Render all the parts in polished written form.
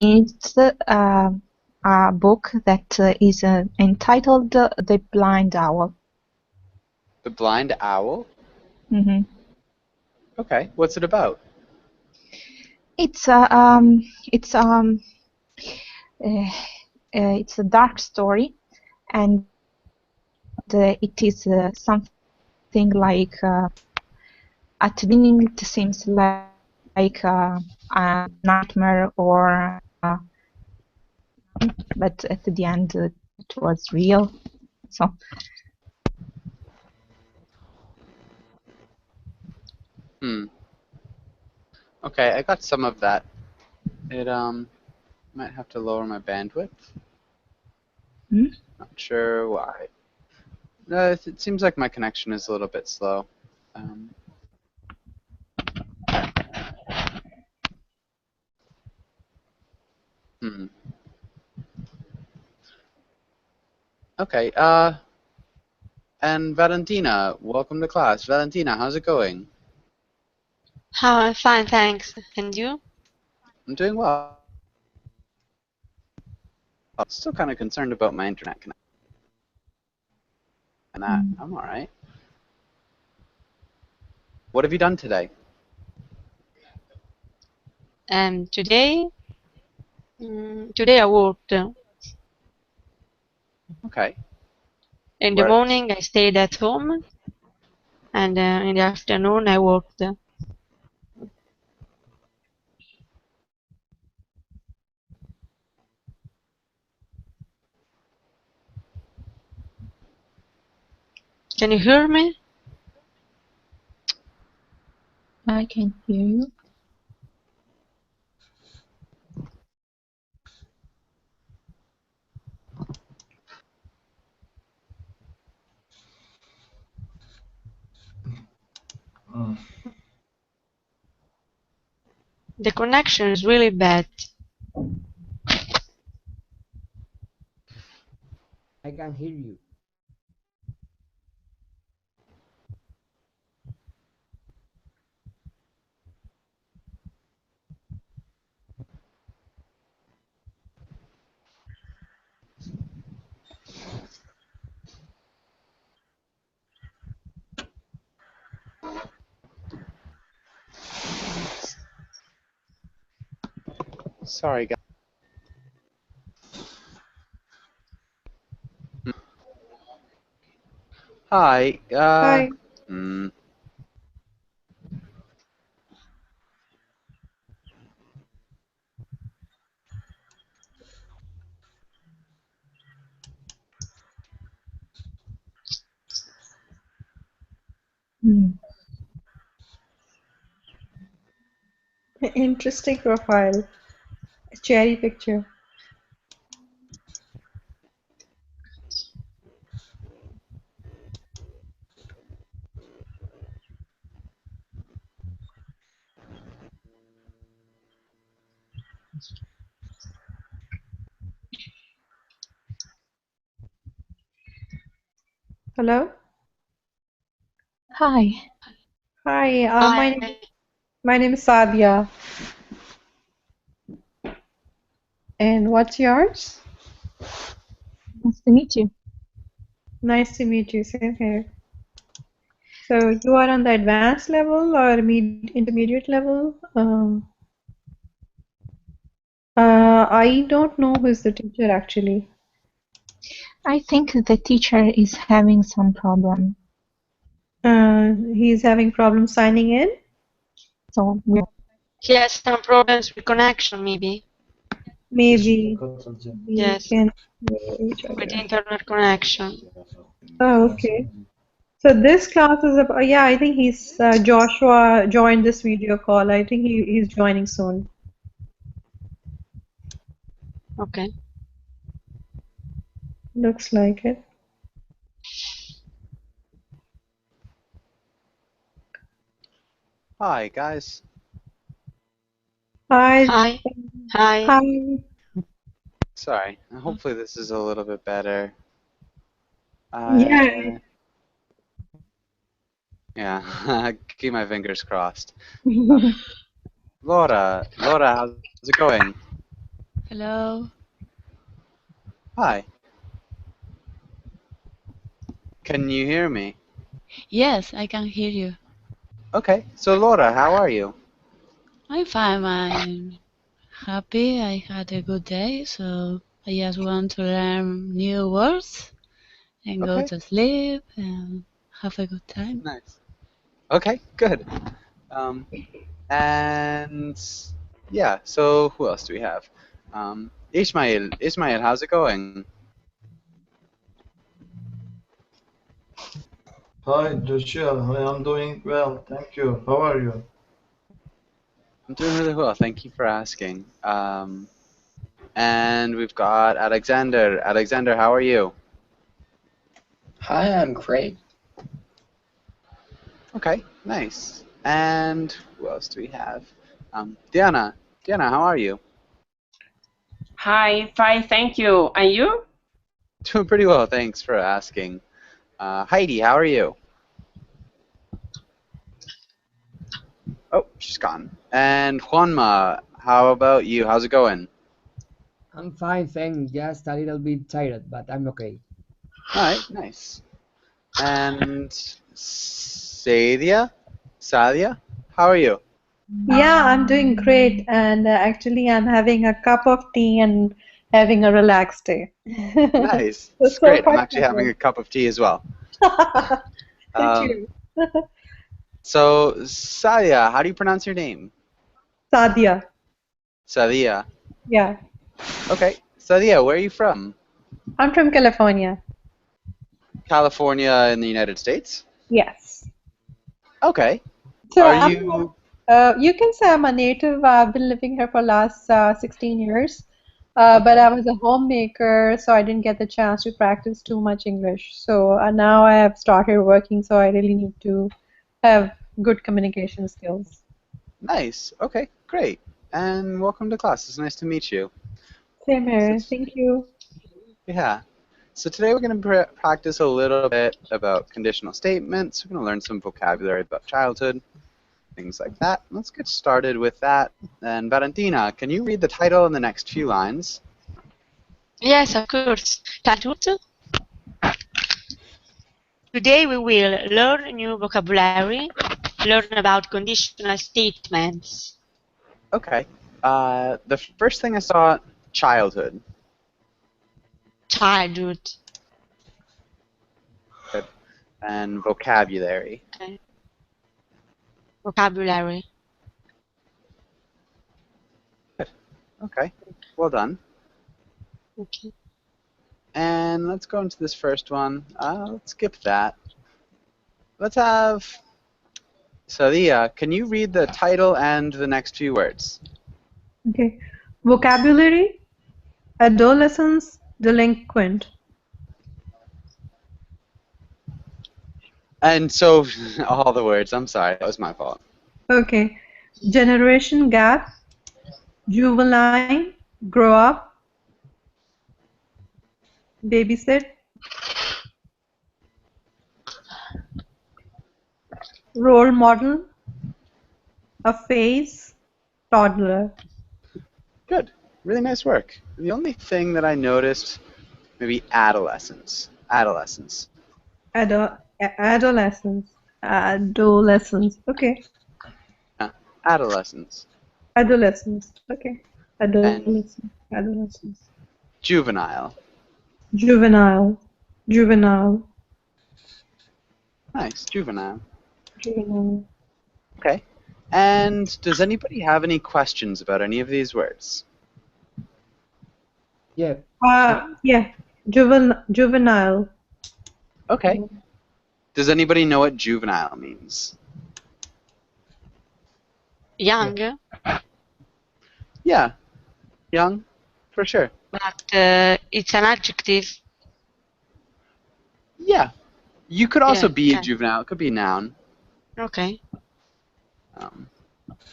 It's a book that is entitled The Blind Owl. The Blind Owl? Mm-hmm. Okay, what's it about? It's it's a dark story, and it is something like at the beginning it seems like a nightmare or but at the end it was real. So Okay, I got some of that. It might have to lower my bandwidth. Not sure why. It seems like my connection is a little bit slow. Okay, and Valentina, welcome to class. Valentina, how's it going? Hi, I'm fine, thanks. And you? I'm doing well. I'm still kind of concerned about my internet connection. And that, I'm alright. What have you done today? Today I worked. Okay. In the morning I stayed at home, and in the afternoon I worked. Can you hear me? I can hear you. The connection is really bad. I can hear you. Sorry, guys. Hi. Hi. Interesting profile. A cherry picture. Hello? Hi. Hi, my name is Sadia. And what's yours? Nice to meet you. Nice to meet you. Same here. So you are on the advanced level or intermediate level? I don't know who's the teacher actually. I think the teacher is having some problem. He's having problems signing in? So He has some problems with connection, maybe. Maybe. Yes. Can With internet connection. Oh, okay. So this class is about, yeah, I think he's Joshua joined this video call. I think he's joining soon. Okay. Looks like it. Hi, guys. Hi. Hi. Hi. Hi. Sorry. Hopefully this is a little bit better. Yeah. Yeah. Keep my fingers crossed. Laura, how's it going? Hello. Hi. Can you hear me? Yes, I can hear you. Okay. So Laura, how are you? I'm fine. I'm happy. I had a good day, so I just want to learn new words and go Okay. to sleep and have a good time. Nice. Okay. Good. Um, and yeah. So who else do we have? Ismail. Ismail, how's it going? Hi, Joshua. I'm doing well, thank you. How are you? I'm doing really well. Thank you for asking. And we've got Alexander. Alexander, how are you? Hi, I'm great. Okay, nice. And who else do we have? Diana. Diana, how are you? Hi, fine, thank you. And you? Doing pretty well, thanks for asking. Heidi, how are you? Oh, she's gone. And Juanma, how about you? How's it going? I'm fine, thanks. Just a little bit tired, but I'm okay. All right, nice. And Sadia, how are you? Yeah, I'm doing great, and actually, I'm having a cup of tea and having a relaxed day. Nice. It's So great. I'm far, actually so having a cup of tea as well. good. Um, Cheers. so, Sadia, how do you pronounce your name? Sadia. Sadia. Yeah, Okay. Sadia, where are you from? I'm from California. California in the United States? Yes. Okay. So Are I'm, you... you can say I'm a native. I've been living here for last 16 years. But Okay. I was a homemaker, so I didn't get the chance to practice too much English. So now I have started working, so I really need to have good communication skills. Nice. Okay, great. And welcome to class. It's nice to meet you. Same So, here. Thank you. yeah. So today we're going to practice a little bit about conditional statements. We're going to learn some vocabulary about childhood, things like that. Let's get started with that. And Valentina, can you read the title in the next few lines? Yes, of course. Childhood. Today we will learn new vocabulary, learn about conditional statements. Okay. The first thing I saw, childhood. Childhood. Good. And vocabulary. Okay. Vocabulary. Good. Okay. Well done. Okay. And let's go into this first one. Let's skip that. Let's have Sadia. Can you read the title and the next few words? Okay. Vocabulary, adolescence, delinquent. And so, all the words. I'm sorry. That was my fault. Okay. Generation gap, juvenile, grow up, babysit, role model, a phase, toddler. Good. Really nice work. The only thing that I noticed, maybe adolescence. Adolescence. Adolescence. Adolescence. Okay. Yeah. Adolescence. Adolescence. Okay. And Adolescence. Adolescence. juvenile. Juvenile. Juvenile. Nice. Juvenile. Juvenile. Okay. And does anybody have any questions about any of these words? Yeah. Yeah. Juvenile. Okay. Does anybody know what juvenile means? Young, Yeah. Young, for sure. but it's an adjective. Yeah. You could also Yeah, be a okay. juvenile. It could be a noun. Okay.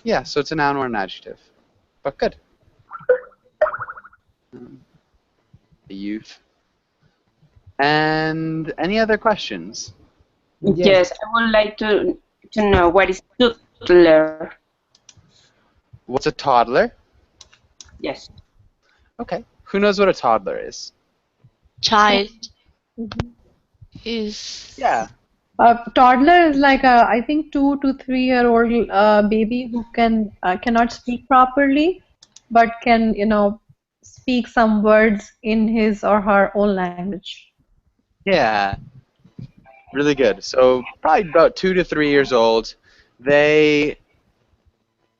Yeah, so it's a noun or an adjective. But good. A youth. And any other questions? Yes, I would like to know what is toddler. What's a toddler? Yes. Okay. Who knows what a toddler is? Child. Is Yeah. A toddler is like a, I think 2 to 3 year old baby who cannot speak properly, but can, speak some words in his or her own language. Yeah. Really good. So probably about 2 to 3 years old. They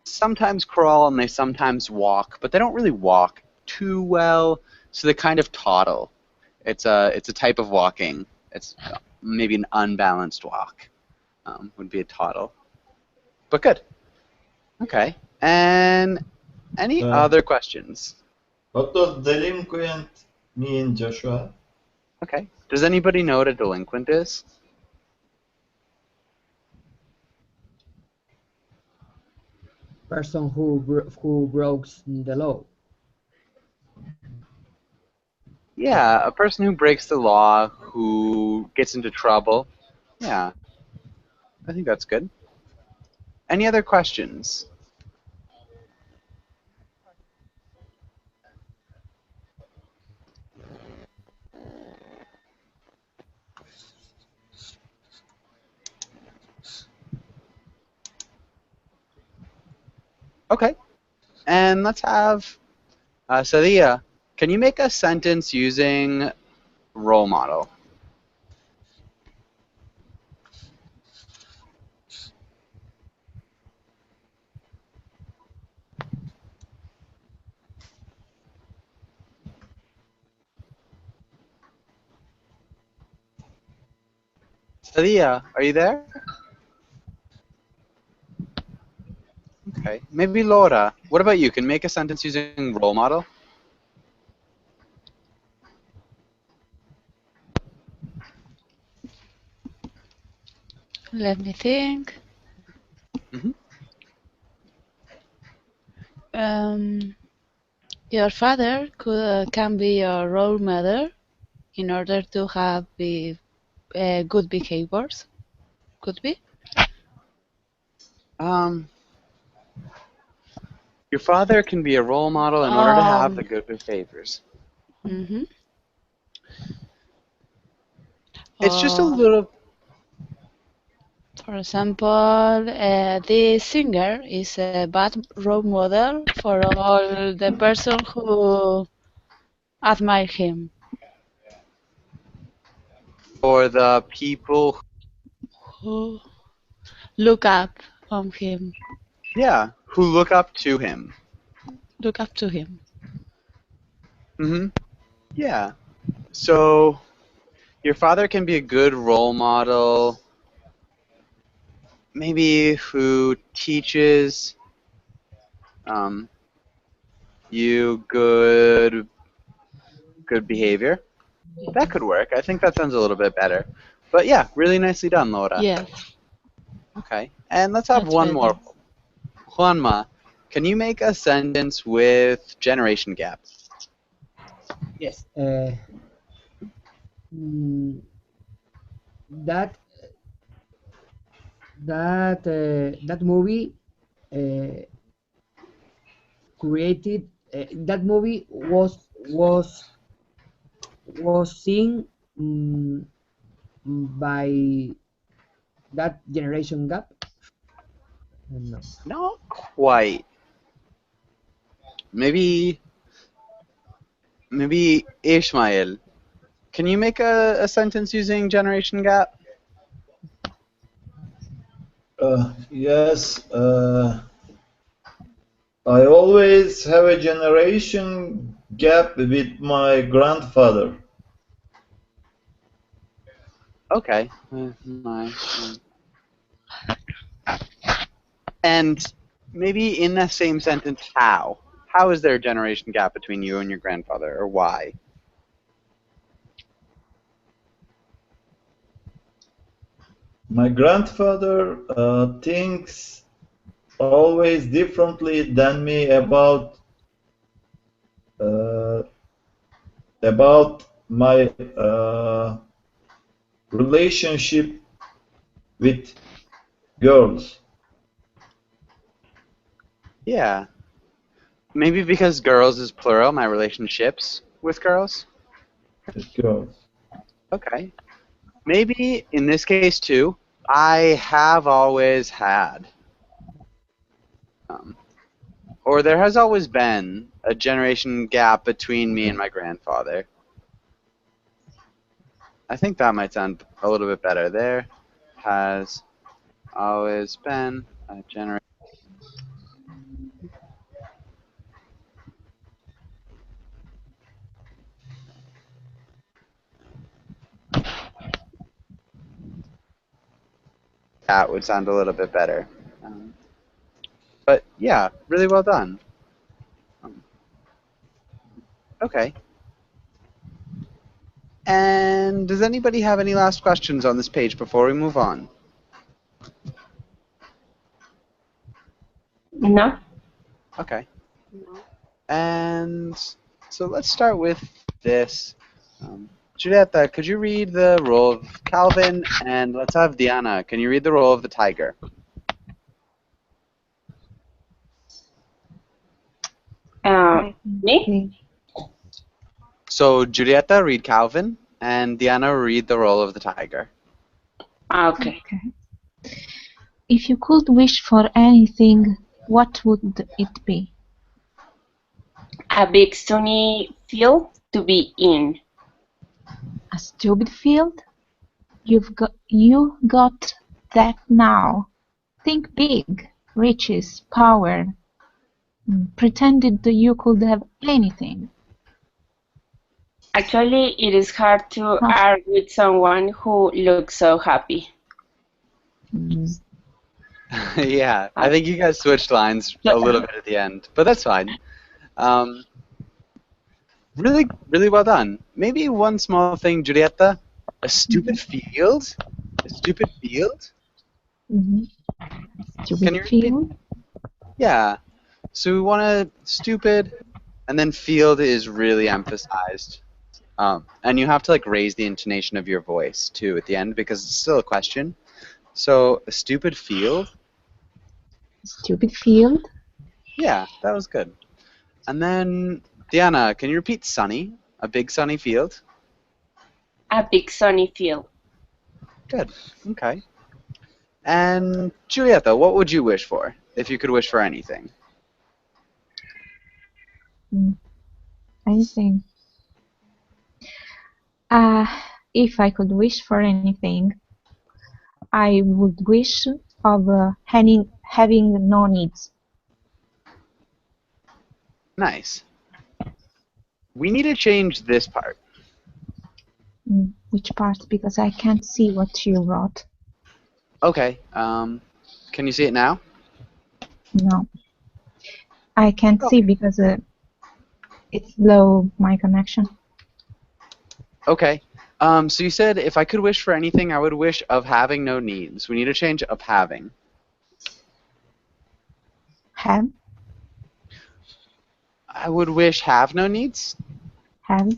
sometimes crawl and they sometimes walk, but they don't really walk too well. So they kind of toddle. It's a type of walking. It's maybe an unbalanced walk. Would be a toddle. But good. Okay. And any Uh, other questions? what does delinquent mean, Joshua? Okay. Does anybody know what a delinquent is? Person who breaks the law. Yeah, a person who breaks the law, who gets into trouble. Yeah, I think that's good. Any other questions? Okay. And let's have Sadia. Can you make a sentence using role model? Sadia, are you there? Okay. Maybe Laura. What about you? Can you make a sentence using role model? let me think. Hmm. Um, your father can be your role model in order to have good behaviors. Could be. Um, your father can be a role model in order to have the Um, good behaviors. mhm. It's just a Or, little. for example, this singer is a bad role model for all the person who admire him, For the people. who look up on him, Yeah, who look up to him. look up to him. Hmm. Yeah. So your father can be a good role model, maybe who teaches um, you good behavior. That could work. I think that sounds a little bit better. But yeah, really nicely done, Laura. Yes, Okay. And let's have that's one better. more. Juanma, can you make a sentence with generation gap? Yes. Mm, that that movie uh, created that movie was seen mm, by that generation gap. No. Not quite. Maybe Ishmael. Can you make a sentence using generation gap? Yes, I always have a generation gap with my grandfather. Okay. And maybe in that same sentence, how? How is there a generation gap between you and your grandfather, or why? My grandfather thinks always differently than me uh, about my relationship with girls. Yeah. Maybe because girls is plural, my relationships with girls. Girls. Okay. Maybe in this case too, I have always had. Um, or there has always been a generation gap between me and my grandfather. I think that might sound a little bit better. There has always been a generation. That would sound a little bit better. But yeah, really well done. Okay. And does anybody have any last questions on this page before we move on? No? Okay. And so let's start with this. Julieta, could you read the role of Calvin? And let's have Diana. Can you read the role of the tiger? Me? So Julieta, read Calvin, and Diana, read the role of the tiger. Okay. If you could wish for anything, what would it be? A big sunny field to be in. A stupid field? You got that now. Think big. Riches, power. Pretended that you could have anything. Actually, it is hard to argue with someone who looks so happy. Yeah, I think you guys switched lines a little bit at the end, but that's fine. Really, really well done. Maybe one small thing, Julieta. A stupid field? A stupid field? Can you repeat? Yeah. So we want a stupid, and then field is really emphasized. And you have to like raise the intonation of your voice too at the end because it's still a question. So a stupid field? Stupid field? Yeah, that was good. And then Diana, can you repeat sunny? A big sunny field? A big sunny field. Good. Okay. And Julieta, what would you wish for if you could wish for anything? Anything. If I could wish for anything, I would wish of having no needs. Nice. We need to change this part. Which part? Because I can't see what you wrote. Okay. Can you see it now? No. I can't see because it's low, my connection. Okay. So you said if I could wish for anything, I would wish of having no needs. We need to change of having. Have? I would wish have no needs. Have?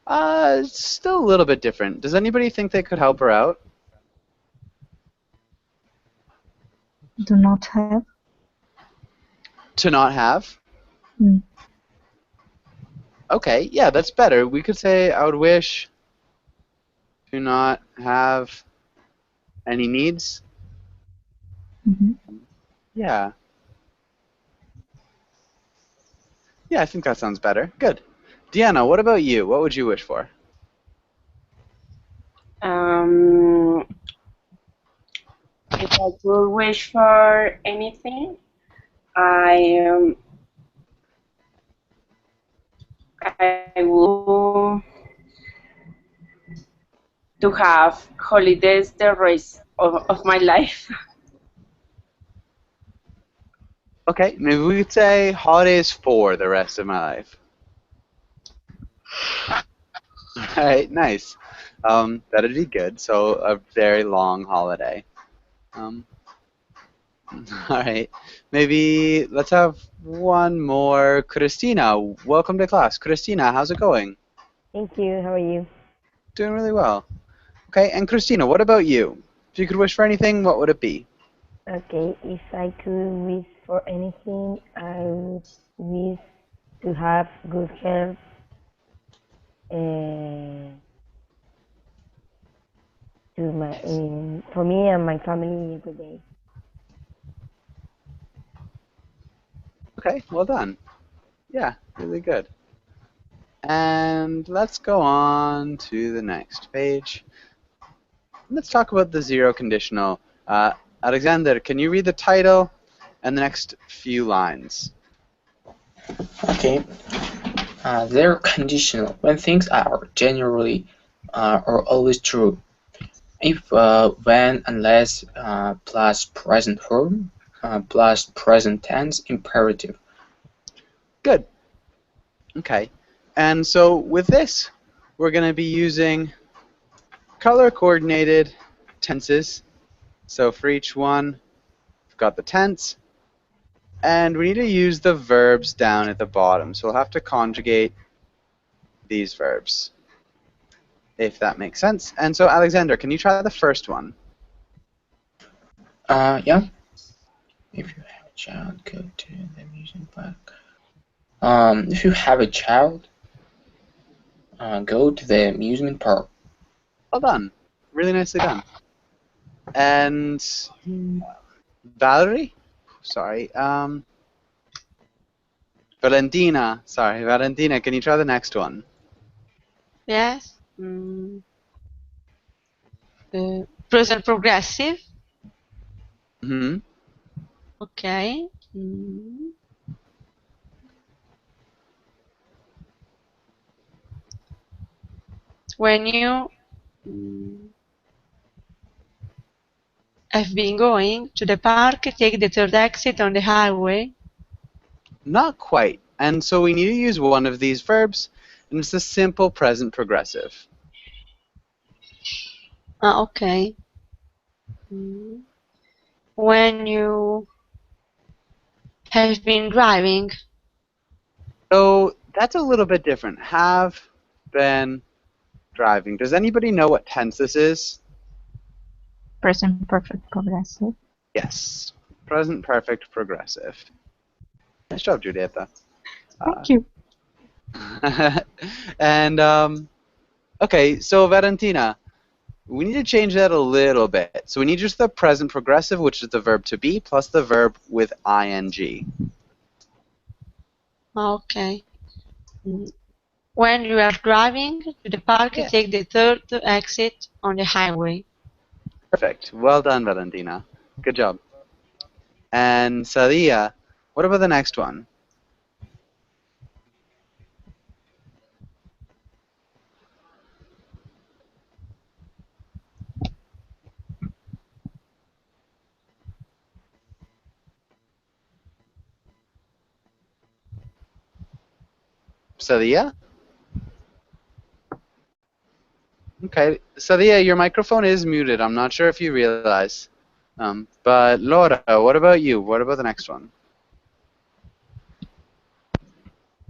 It's still a little bit different. Does anybody think they could help her out? Do not have? To not have? Okay, yeah, that's better. We could say I would wish to not have any needs. Yeah. Yeah, I think that sounds better. Good. Deanna, what about you? What would you wish for? If I could wish for anything, I would to have holidays the rest of my life. Okay, maybe we could say holidays for the rest of my life. Alright, nice. That'd be good. So a very long holiday. Alright, maybe let's have one more. Christina, welcome to class. Christina, how's it going? Thank you. How are you? Doing really well. Okay, and Christina, what about you? If you could wish for anything, what would it be? Okay, if I could wish for anything, I would wish to have good health to my for me and my family every day. Okay, well done. Yeah, really good. And let's go on to the next page. Let's talk about the zero conditional. Alexander, can you read the title and the next few lines? Okay. They're conditional when things are generally or always true. If, when, unless, plus present form, plus present tense imperative. Good. Okay. And so with this, we're going to be using color-coordinated tenses. So for each one, we've got the tense. And we need to use the verbs down at the bottom. So we'll have to conjugate these verbs, if that makes sense. And so, Alexander, can you try the first one? Yeah. If you have a child, go to the amusement park. If you have a child, go to the amusement park. Well done. Really nicely done. And Valerie? Sorry. Valentina. Sorry, Valentina, can you try the next one? Yes. Present progressive. Mm-hmm. Okay. When you have been going to the park, take the third exit on the highway. Not quite. And so we need to use one of these verbs, and it's the simple present progressive. Okay. When you have been driving. So that's a little bit different. Have been driving. Does anybody know what tense this is? Present perfect progressive. Yes. Present perfect progressive. Nice job, Julieta. Thank you. And, okay, so Valentina, we need to change that a little bit. So we need just the present progressive, which is the verb to be, plus the verb with ing. Okay. When you are driving to the park, take the third exit on the highway. Perfect. Well done, Valentina. Good job. And Sadia, what about the next one? Sadia? Okay, Sadia, your microphone is muted. I'm not sure if you realize. But Laura, what about you? What about the next one?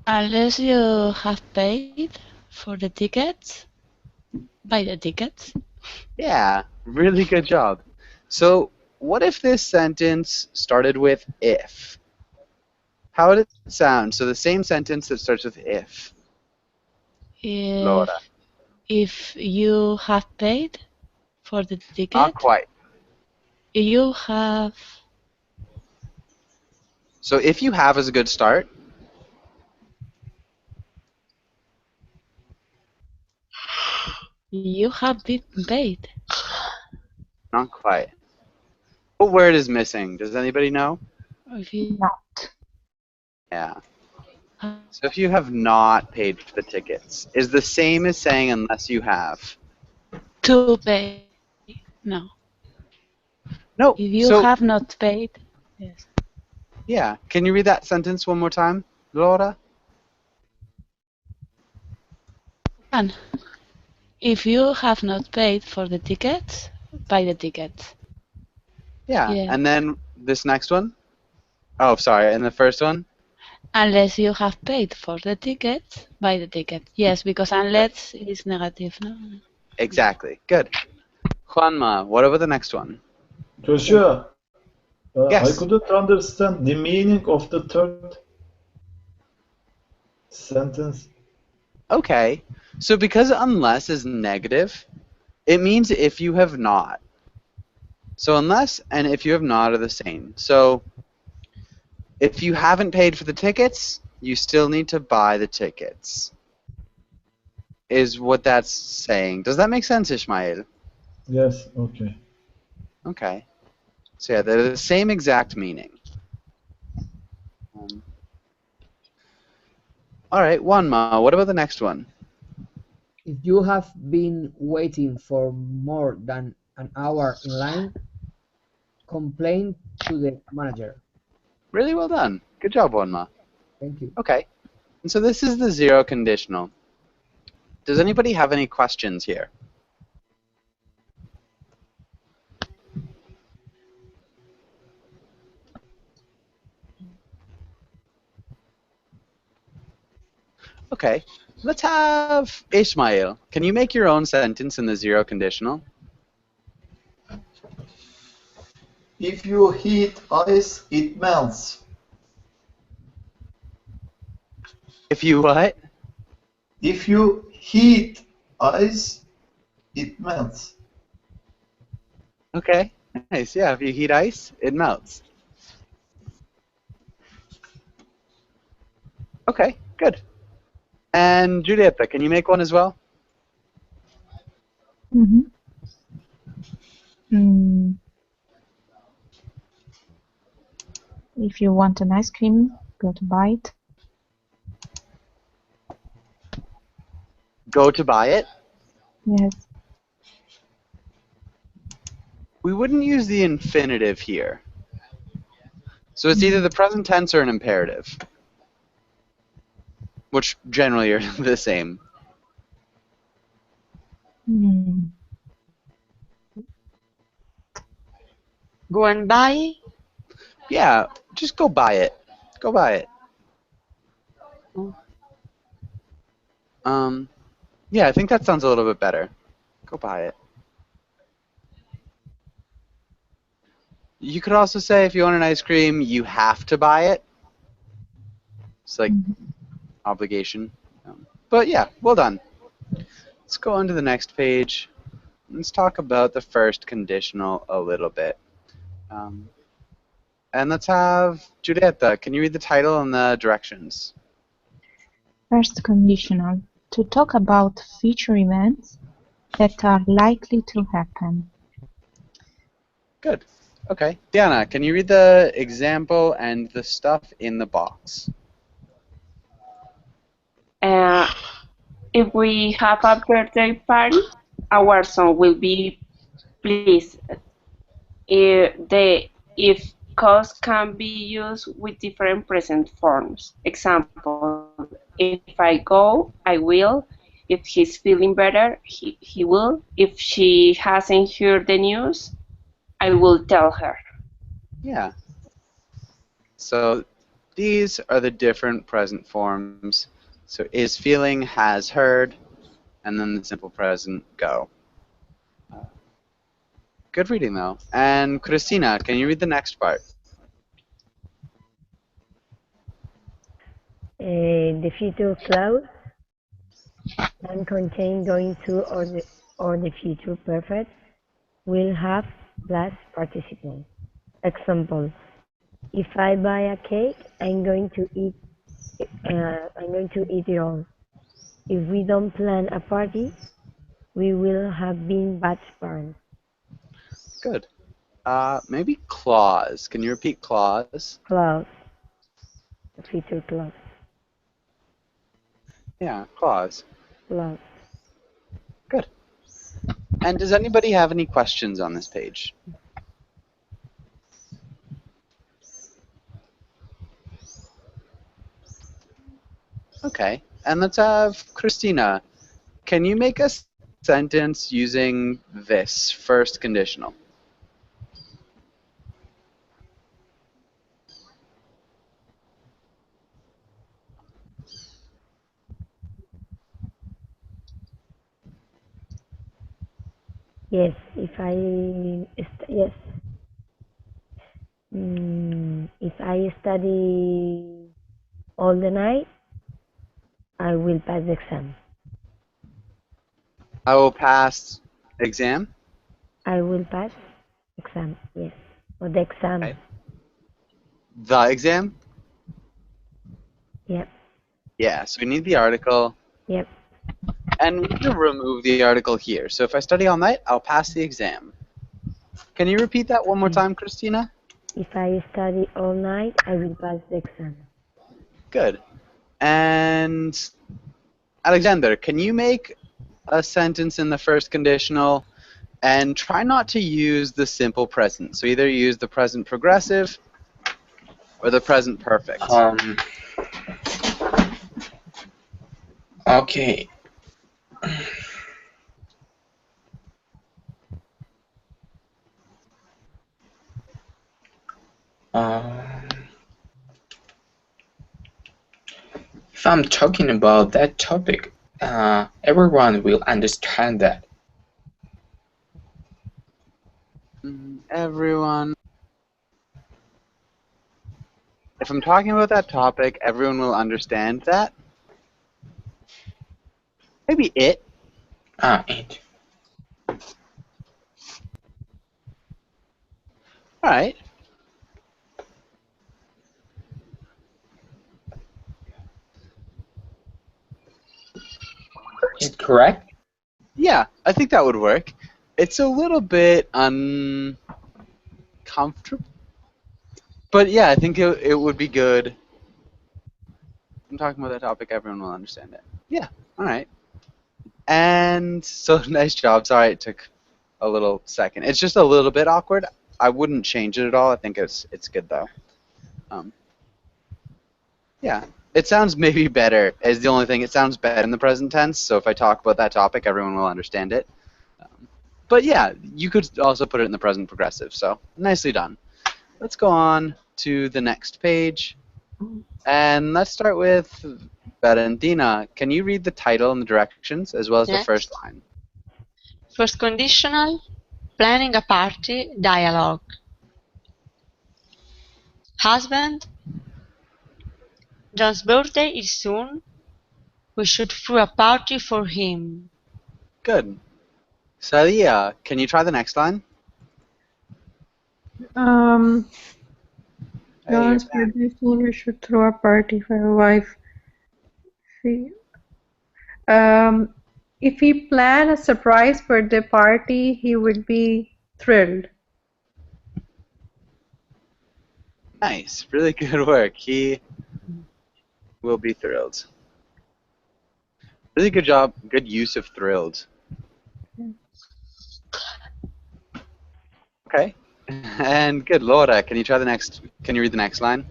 Unless you have paid for the tickets, buy the tickets. Yeah, really good job. So what if this sentence started with if? How would it sound? So the same sentence that starts with if. Laura. If you have paid for the ticket, Not quite. you have. So if you have is a good start. You have been paid. Not quite. What word is missing? Does anybody know? If you Not. Yeah. So if you have not paid for the tickets, is the same as saying unless you have. to pay. No. No. If you So have not paid, yes. yeah. Can you read that sentence one more time, Laura? And if you have not paid for the tickets, buy the tickets. Yeah. Yeah. And then this next one? Oh, sorry. And the first one? Unless you have paid for the tickets, buy the ticket. Yes, because unless is negative, no? Exactly. Good. Juanma, what about the next one? Joshua, I Yes. couldn't understand the meaning of the third sentence. Okay. So because unless is negative, it means if you have not. So unless and if you have not are the same. So if you haven't paid for the tickets, you still need to buy the tickets. Is what that's saying. Does that make sense, Ishmael? Yes, okay. Okay. So yeah, they're the same exact meaning. All right, Wanma, what about the next one? If you have been waiting for more than an hour in line, complain to the manager. Really well done. Good job, Wanma. Thank you. Okay. And so this is the zero conditional. Does anybody have any questions here? Okay. Let's have Ishmael. Can you make your own sentence in the zero conditional? If you heat ice, it melts. If you what? If you heat ice, it melts. Okay. Nice. Yeah, if you heat ice, it melts. Okay, good. And Julieta, can you make one as well? Mm-hmm. Mm, if you want an ice cream, go to buy it. Go to buy it? Yes. We wouldn't use the infinitive here. So it's either the present tense or an imperative, which generally are the same. Mm. Go and buy. Yeah, just go buy it. Go buy it. Yeah, I think that sounds a little bit better. Go buy it. You could also say if you want an ice cream, you have to buy it. It's like obligation. But yeah, well done. Let's go on to the next page. Let's talk about the first conditional a little bit. And let's have Julieta. Can you read the title and the directions? First conditional. To talk about future events that are likely to happen. Good. Okay. Diana, can you read the example and the stuff in the box? Uh, if we have a birthday party, our son will be pleased. If cause can be used with different present forms. Example, if I go, I will. If he's feeling better, he will. If she hasn't heard the news, I will tell her. Yeah. So these are the different present forms. So is feeling, has heard, and then the simple present go. Good reading though. And Christina, can you read the next part? The future clause can contain going to or the future perfect will have plus participle. Example: if I buy a cake, I'm going to eat it all. If we don't plan a party, we will have been bad parents. Good. Maybe clause. Can you repeat clause? Clause, the future clause. Yeah, clause. Clause. Good. And does anybody have any questions on this page? Okay. And let's have Christina. Can you make a sentence using this first conditional? Yes, yes. If I study all the night, I will pass the exam. I will pass exam. I will pass exam, yes. Or the exam. Okay. The exam? Yep, Yeah, so we need the article. yep. And we're going to remove the article here. So if I study all night, I'll pass the exam. Can you repeat that one more time, Christina? If I study all night, I will pass the exam. Good. And Alexander, can you make a sentence in the first conditional and try not to use the simple present? So either use the present progressive or the present perfect. Okay. If I'm talking about that topic, everyone will understand that. Everyone. If I'm talking about that topic, everyone will understand that. Maybe it. It. All right. Is it correct? Yeah, I think that would work. It's a little bit uncomfortable. But yeah, I think it would be good. If I'm talking about that topic, everyone will understand it. Yeah, all right. And so nice job. Sorry it took a little second. It's just a little bit awkward. I wouldn't change it at all. I think it's good though. Yeah, it sounds maybe better is the only thing. It sounds better in the present tense. So if I talk about that topic, everyone will understand it. But yeah, you could also put it in the present progressive. So nicely done. Let's go on to the next page. And let's start with Valentina. Can you read the title and the directions as well as the Yes. first line? First conditional, planning a party, dialogue. Husband, John's birthday is soon. We should throw a party for him. Good. Salia, can you try the next line? Hey, you're John's back. birthday soon. We should throw a party for your wife. See, if he planned a surprise birthday party, he would be thrilled. Nice. Really good work. He will be thrilled. Really good job. Good use of thrilled. Okay. And good, Laura. Can you try the next? Can you read the next line?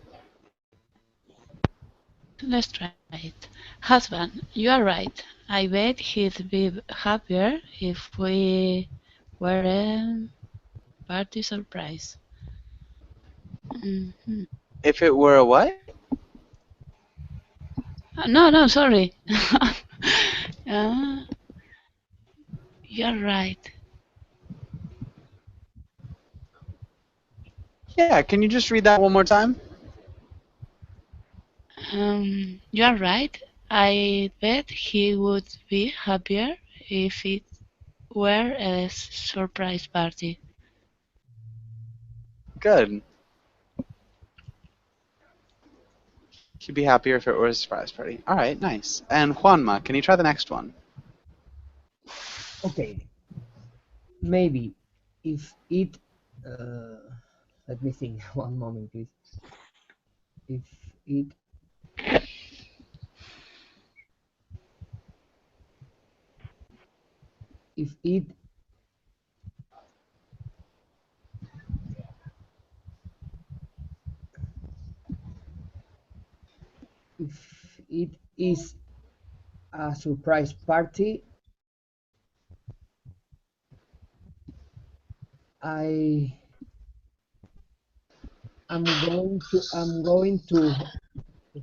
Let's try it. Husband, you are right. I bet he'd be happier if we were a party surprise. If it were a what? No, sorry. You're right. Yeah, can you just read that one more time? You are right. I bet he would be happier if it were a surprise party. Good. He'd be happier if it were a surprise party. All right, nice. And Juanma, can you try the next one? Okay. Maybe if it. Let me think. One moment, please. If it. If it. If it is a surprise party, I'm going to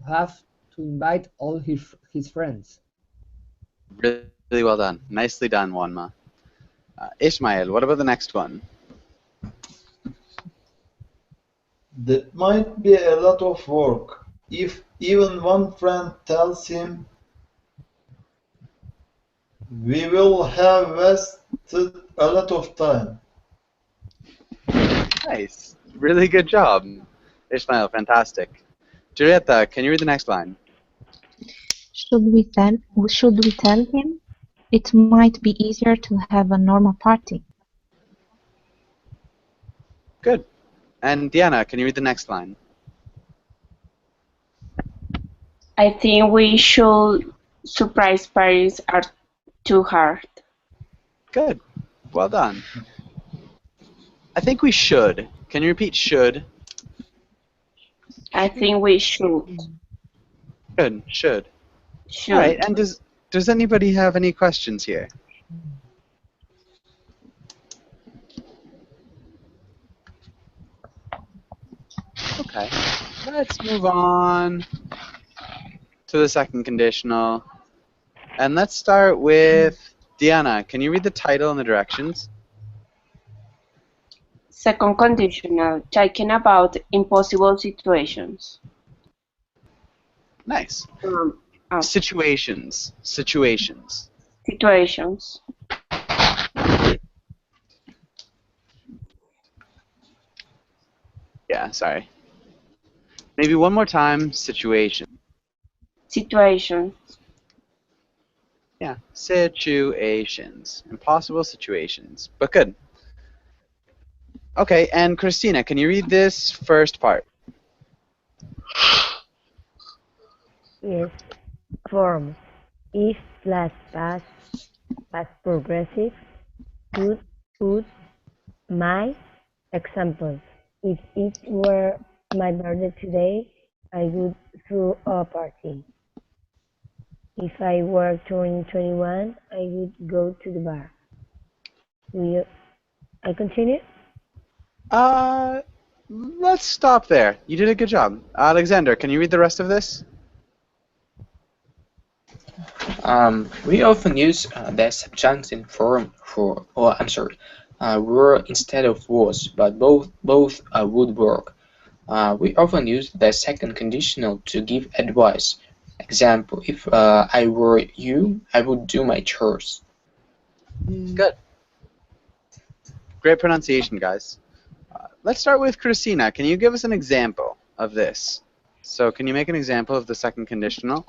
have to invite all his friends. Really well done. Nicely done, Juanma. Ishmael, what about the next one? That might be a lot of work. If even one friend tells him, we will have wasted a lot of time. Nice. Really good job. Ishmael, fantastic. Julieta, can you read the next line? Should we tell him? It might be easier to have a normal party. Good. And Diana, can you read the next line? I think we should surprise parties are too hard. Good. Well done. I think we should. Can you repeat should? I think we should. Good. Should. Should. All right. And does anybody have any questions here? Okay. Let's move on to the second conditional. And let's start with Diana. Can you read the title and the directions? Second conditional, talking about impossible situations. Nice. Oh, Situations. Situations. situations. Yeah, sorry. Maybe one more time. Situation. Situation. Yeah, situations. Impossible situations. But good. Okay, and Christina, can you read this first part? Yes. Forms. If plus past, past progressive, could, would, might. Example. If it were my birthday today, I would throw a party. If I were turning 21, I would go to the bar. Will I continue? Let's stop there. You did a good job. Alexander, can you read the rest of this? We often use the subjunctive form for, were instead of was, but both would work. We often use the second conditional to give advice. Example, if I were you, I would do my chores. Good. Great pronunciation, guys. Let's start with Christina. Can you give us an example of this? So can you make an example of the second conditional?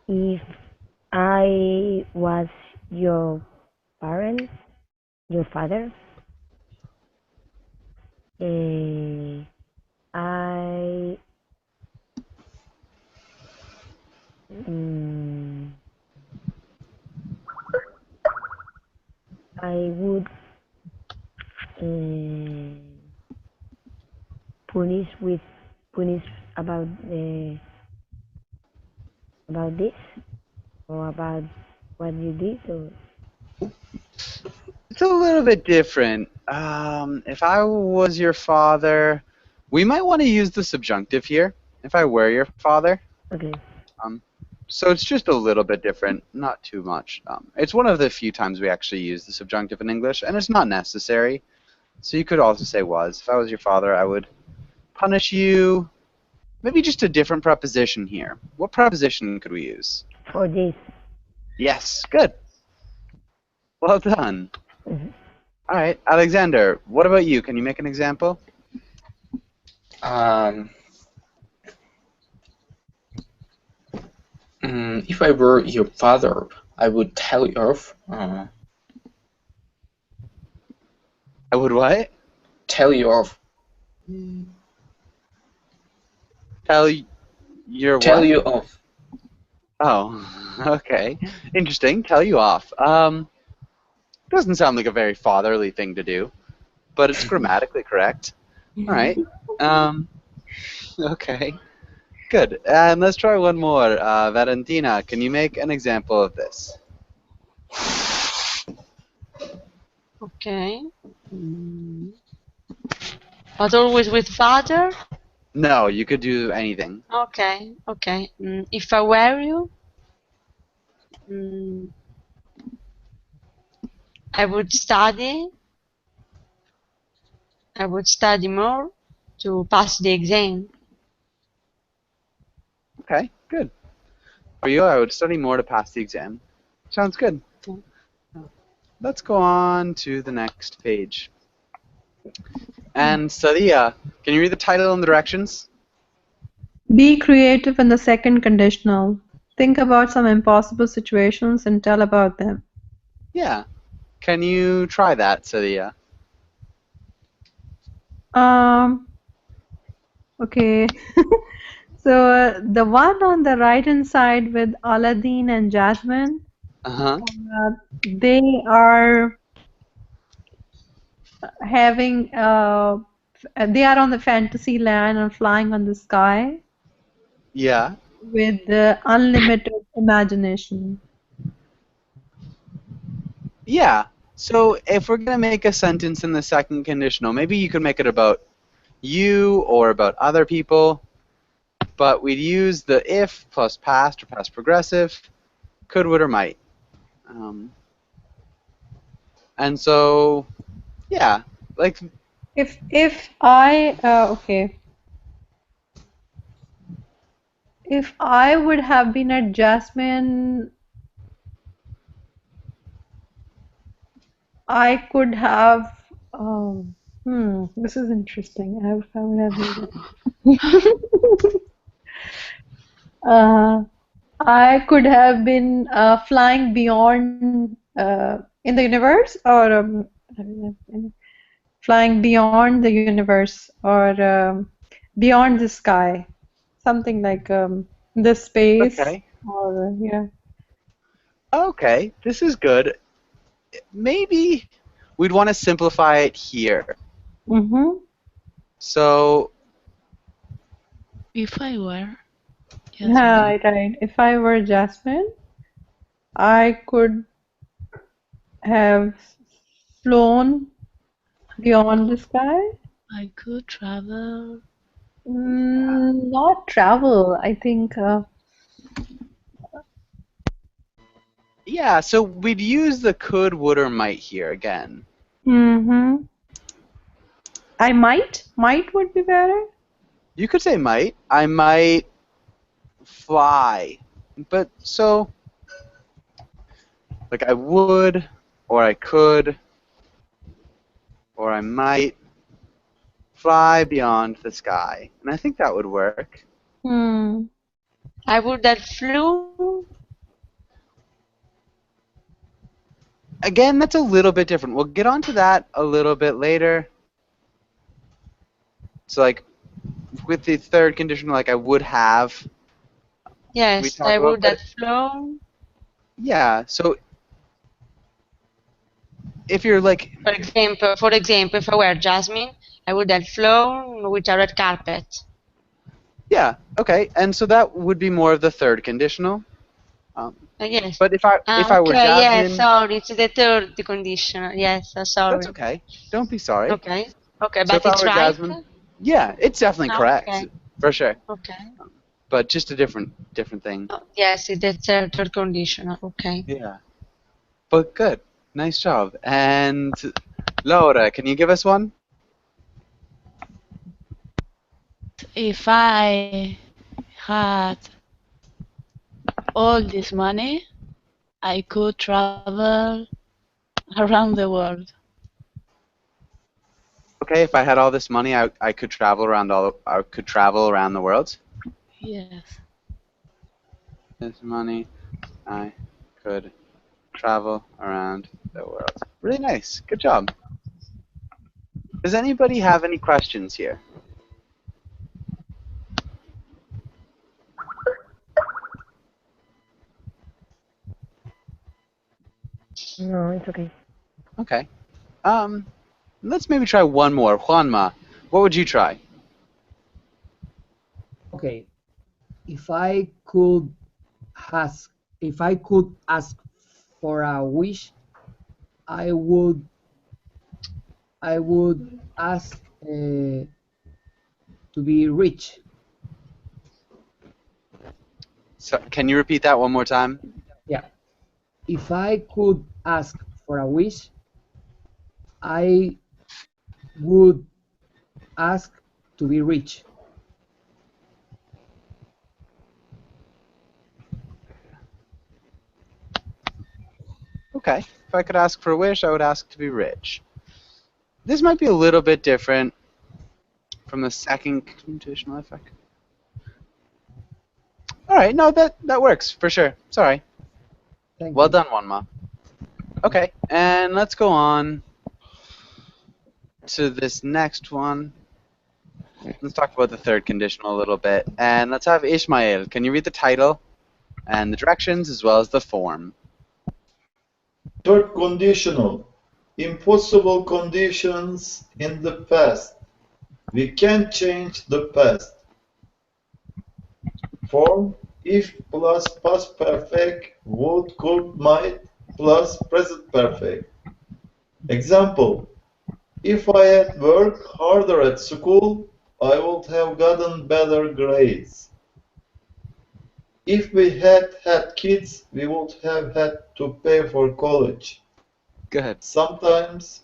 If I was your parent, your father, I I would punish about this or about what you did or It's a little bit different. If I was your father, we might want to use the subjunctive here. If I were your father. okay. So it's just a little bit different, not too much. It's one of the few times we actually use the subjunctive in English, and it's not necessary. So you could also say was. If I was your father, I would punish you. Maybe just a different preposition here. What preposition could we use? For this. Yes, good. Well done. Mhm. All right, Alexander, what about you? Can you make an example? If I were your father, I would tell you off. I would what? Tell you off. Tell your Tell what? you off. Oh, okay. Interesting. Tell you off. Doesn't sound like a very fatherly thing to do, but it's grammatically correct. All right. Okay. Good. And let's try one more. Valentina, can you make an example of this? Okay. But always with father? No, you could do anything. Okay, okay. If I were you, I would study. I would study more to pass the exam. Okay, good. For you, I would study more to pass the exam. Sounds good. Let's go on to the next page. And Sadia, can you read the title and the directions? Be creative in the second conditional. Think about some impossible situations and tell about them. Yeah. Can you try that, Sadia? Okay. So the one on the right hand side with Aladdin and Jasmine, Uh-huh. they are having they are on the fantasy land and flying on the sky Yeah. with unlimited imagination. Yeah. So if we're going to make a sentence in the second conditional, maybe you could make it about you or about other people, but we'd use the if plus past or past progressive, could, would, or might. And so, yeah, like, If I okay, if I would have been at Jasmine, I could have. This is interesting. I would have made it. I could have been flying beyond in the universe, or flying beyond the universe, or beyond the sky, something like the space, okay, or yeah. okay, this is good. Maybe we'd want to simplify it here. Mm-hmm. So, If I were Yeah, Jasmine, right. If I were Jasmine, I could have flown beyond the sky. I could travel. Not travel. I think. yeah, so we'd use the could, would, or might here again. Mm-hmm. I might. Might would be better. You could say might. I might fly. But so, like, I would, or I could, or I might fly beyond the sky. And I think that would work. Hmm. I would have flew. Again, that's a little bit different. We'll get onto that a little bit later. So, like, with the third condition, like, I would have, we Yes, talk I about, would but have flown. yeah, so if you're like, For example, if I were Jasmine, I would have flown with a red carpet. yeah, okay, and so that would be more of the third conditional. Yes. But if I were Okay, yes, Jasmine, sorry, it's the third conditional. Yes, that's sorry. okay. Don't be sorry. Okay, okay, So if but I it's were right? Jasmine, yeah, it's definitely correct Okay, for sure. okay. But just a different thing. Oh, yes, it's the third conditional. Okay. Yeah. But good. Nice job. And Laura, can you give us one? If I had all this money, I could travel around the world. Okay, if I had all this money, I could travel around the world. Yes. This money, I could travel around the world. Really nice. Good job. Does anybody have any questions here? No, it's okay. Okay. Let's maybe try one more. Juanma, what would you try? Okay, if I could if I could ask for a wish, I would ask to be rich. So, can you repeat that one more time? Yeah. If I could ask for a wish, I would ask to be rich. Okay. If I could ask for a wish, I would ask to be rich. This might be a little bit different from the second conditional if I could. All right, no, that works for sure. Sorry. Thank Well you. done, Juanma. Okay, and let's go on to this next one. Let's talk about the third conditional a little bit. And let's have Ishmael. Can you read the title and the directions as well as the form? Third conditional. Impossible conditions in the past. We can't change the past. Form if plus past perfect, would, could, might plus present perfect. Example: if I had worked harder at school, I would have gotten better grades. If we had had kids, we would have had to pay for college. Go ahead. Sometimes,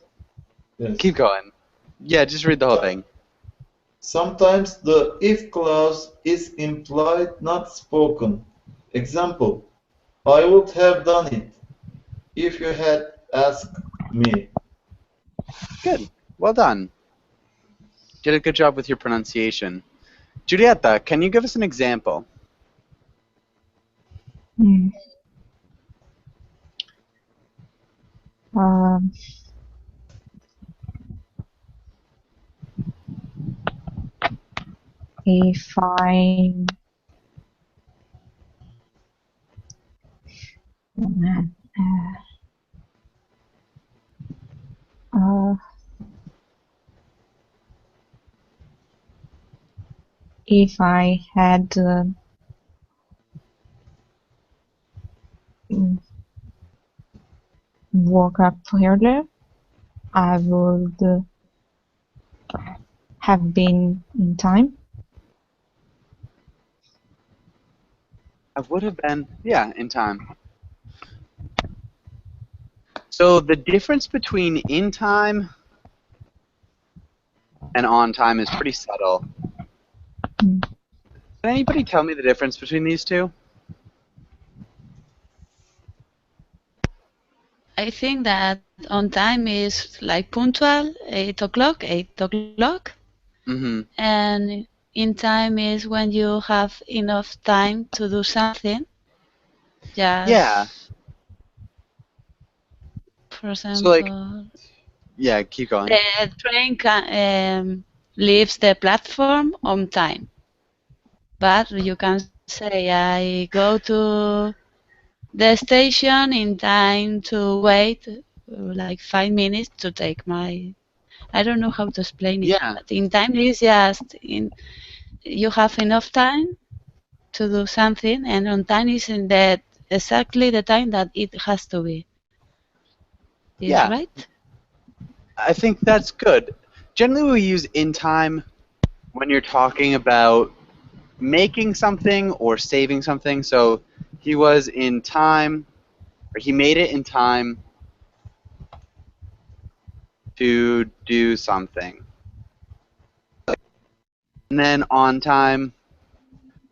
yes. Keep going. Yeah, just read the whole thing. Sometimes the if clause is implied, not spoken. Example: I would have done it if you had asked me. Good. Well done. Did a good job with your pronunciation. Giulietta, can you give us an example? Hmm. Um, if I oh man, uh, if I had mm, woke up earlier, I would have been in time. I would have been, yeah, in time. So the difference between in time and on time is pretty subtle. Mm. Can anybody tell me the difference between these two? I think that on time is like punctual, 8 o'clock, 8 o'clock. Mm-hmm. And in time is when you have enough time to do something. Just, Yeah. for So like, example, yeah, keep going. the train leaves the platform on time. But you can say, I go to the station in time to wait like 5 minutes to take my. I don't know how to explain it, Yeah. but in time is just you have enough time to do something, and on time is in that exactly the time that it has to be. Is Yeah. right? I think that's good. Generally, we use in time when you're talking about making something or saving something. So he was in time, or he made it in time to do something. And then on time,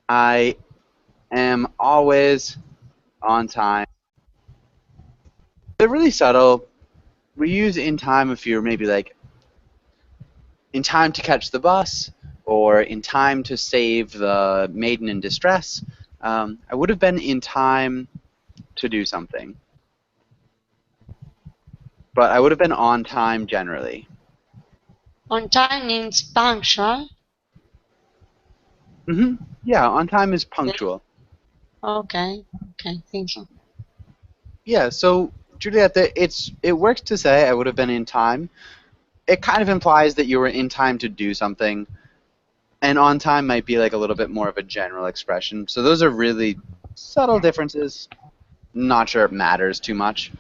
I am always on time. They're really subtle. We use in time if you're maybe like in time to catch the bus or in time to save the maiden in distress. I would have been in time to do something. But I would have been on time generally. On time means punctual. Yeah, on time is punctual. Okay, okay, thank you. Yeah, so Juliette, it works to say I would have been in time. It kind of implies that you were in time to do something, and on time might be like a little bit more of a general expression. So those are really subtle differences. Not sure it matters too much.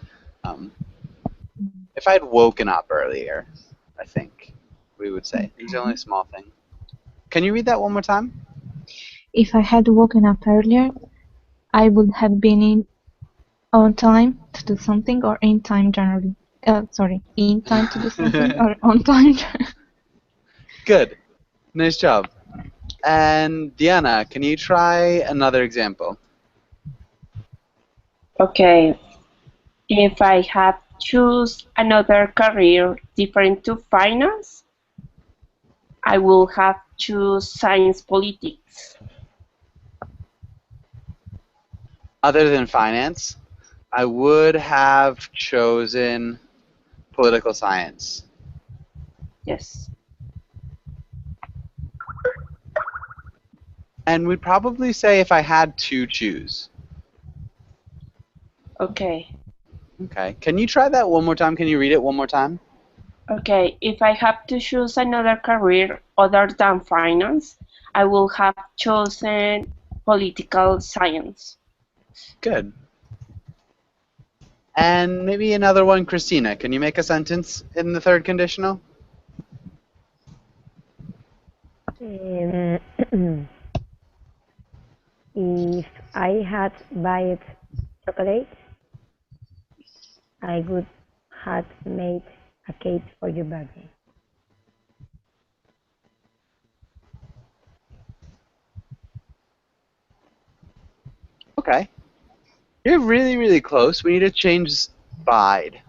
If I had woken up earlier, I think we would say it's the only small thing. Can you read that one more time? If I had woken up earlier, I would have been on time to do something or in time generally. Sorry, in time to do something or on time. Good. Nice job. And Diana, can you try another example? Okay, if I have choose another career different to finance, I will have choose science politics. Other than finance, I would have chosen political science. Yes. And we'd probably say if I had to choose. Okay. Okay. Can you try that one more time? Can you read it one more time? Okay, if I have to choose another career other than finance, I will have chosen political science. Good. And maybe another one, Christina. Can you make a sentence in the third conditional? Um, if I had bought chocolate, I would have made a cake for your birthday. Okay. You're really, really close. We need to change bide.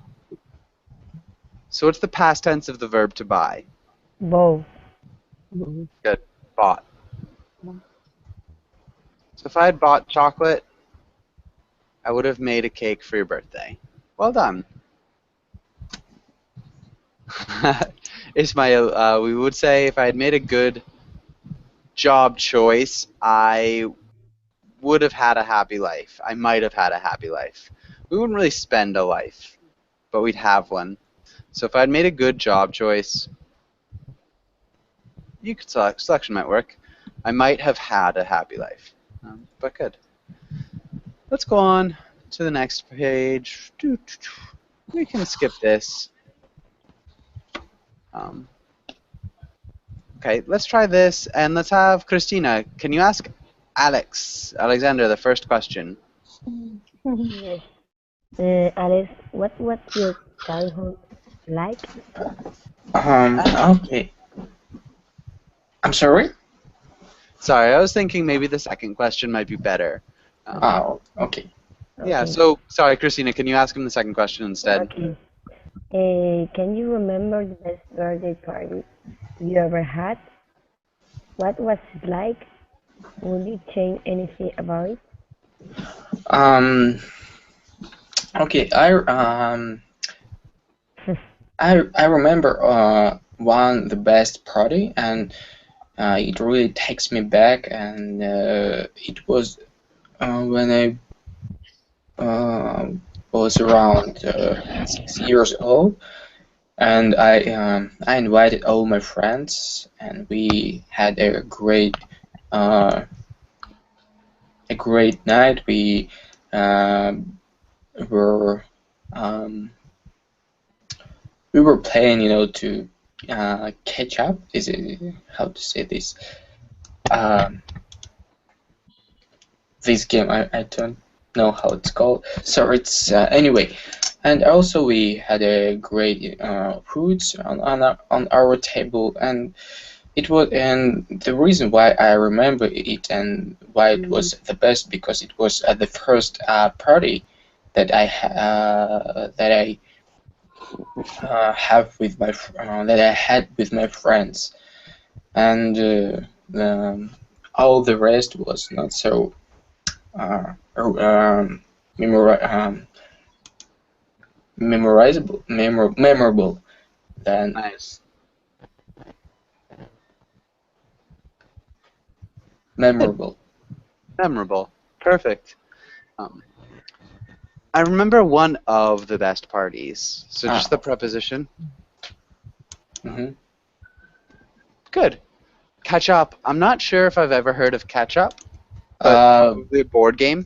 So what's the past tense of the verb to buy? Both. Good. Bought. So if I had bought chocolate, I would have made a cake for your birthday. Well done. Ismail, we would say if I had made a good job choice, I would have had a happy life. I might have had a happy life. We wouldn't really spend a life, but we'd have one. So if I'd made a good job choice, you could selection might work. I might have had a happy life, but good. Let's go on to the next page. We can skip this. Okay, let's try this, and let's have Christina. Can you ask Alexander, the first question? Yes. Alice, what was your childhood like? Okay. I'm sorry? Sorry, I was thinking maybe the second question might be better. Oh, okay. Yeah, Okay. so, sorry, Christina, can you ask him the second question instead? Okay. Can you remember the best birthday party you ever had? What was it like? Would you change anything about it? Um, okay, I remember one the best party, and it really takes me back, and it was when I was around 6 years old, and I invited all my friends, and we had uh, a great night. We were um, we were playing, to catch up. Is it how to say this? Um, this game, I don't know how it's called. So it's anyway. And also we had a great foods on our table, and the reason why I remember it and why it was the best, because it was the first party that I that I had with my friends, and all the rest was not so memori memorable than Nice. Good. memorable. Memorable. Perfect. Um, I remember one of the best parties. So just the preposition. Mhm. Good. Catch up. I'm not sure if I've ever heard of catch up, but Uh, probably a board game.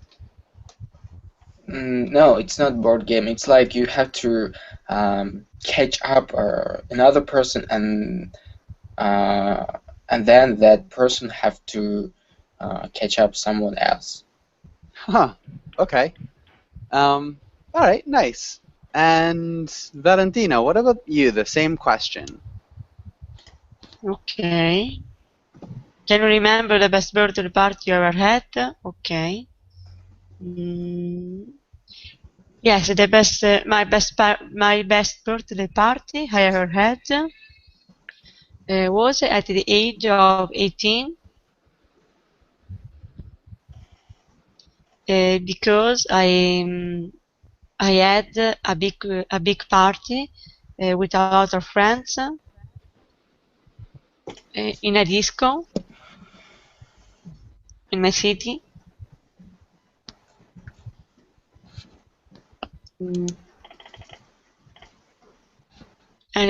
no, it's not board game. It's like you have to catch up another person, and then that person have to catch up someone else. Huh. Okay. All right. Nice. And Valentina, what about you? The same question. Okay. Can you remember the best birthday party you ever had? Okay. Yes, the best, my best birthday party I ever had was at the age of 18, because I had a big party with a lot of friends in a disco in my city. Mm, and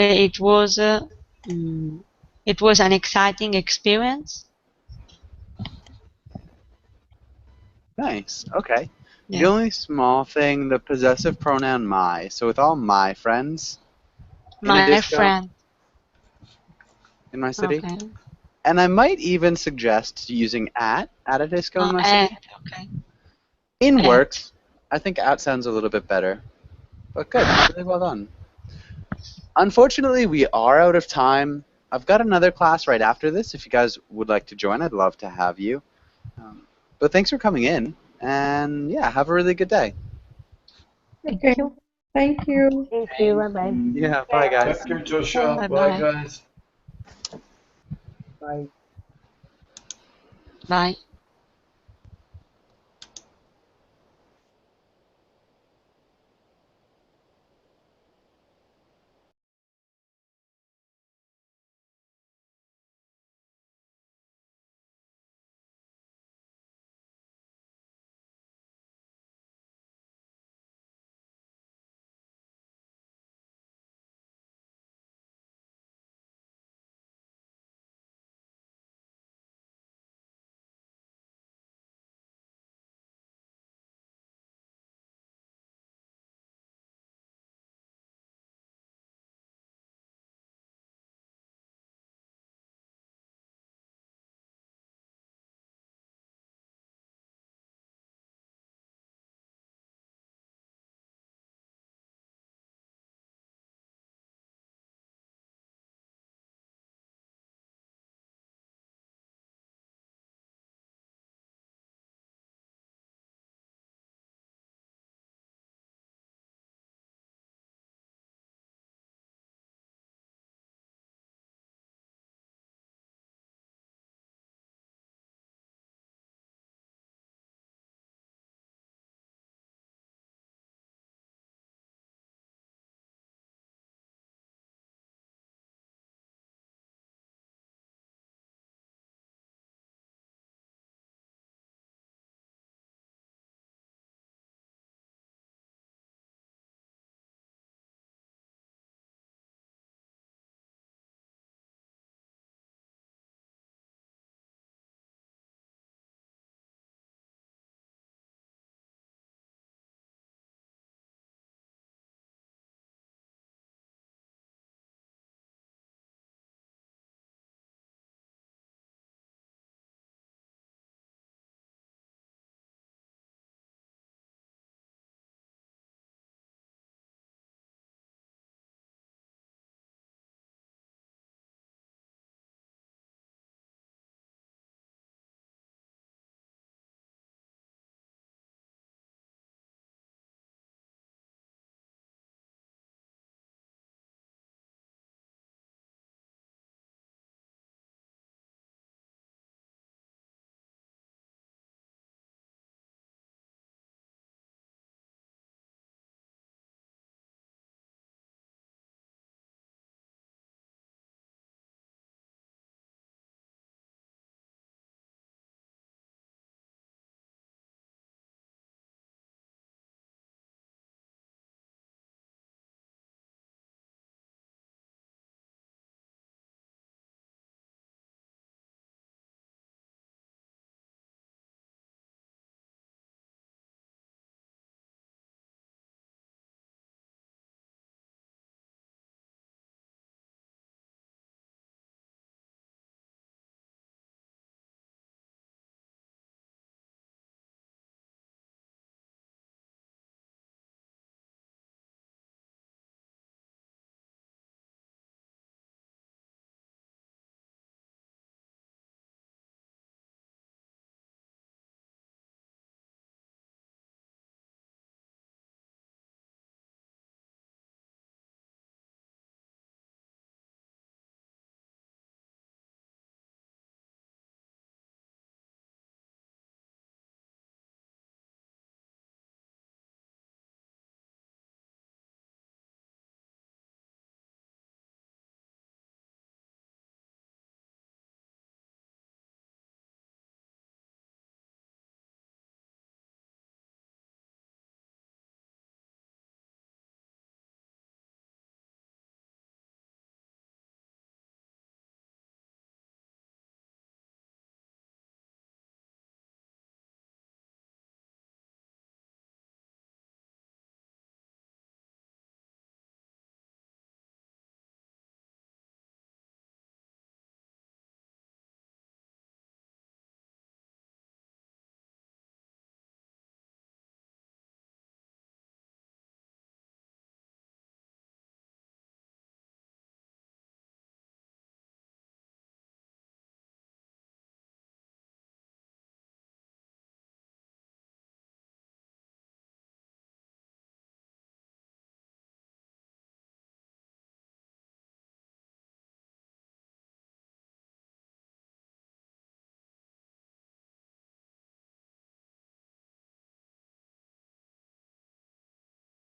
it was an exciting experience. Nice. Okay. The Yeah. only small thing, the possessive pronoun my. So with all my friends in a My disco friend. in my city. Okay. And I might even suggest using at a disco in my city. Okay. In At. works. I think at sounds a little bit better. But good. Really well done. Unfortunately, we are out of time. I've got another class right after this. If you guys would like to join, I'd love to have you. But thanks for coming in. And yeah, have a really good day. Okay. Thank you. Thank you. Bye bye. Yeah, bye guys. Thank you, Joshua. Bye Bye, bye. guys. Bye. Bye.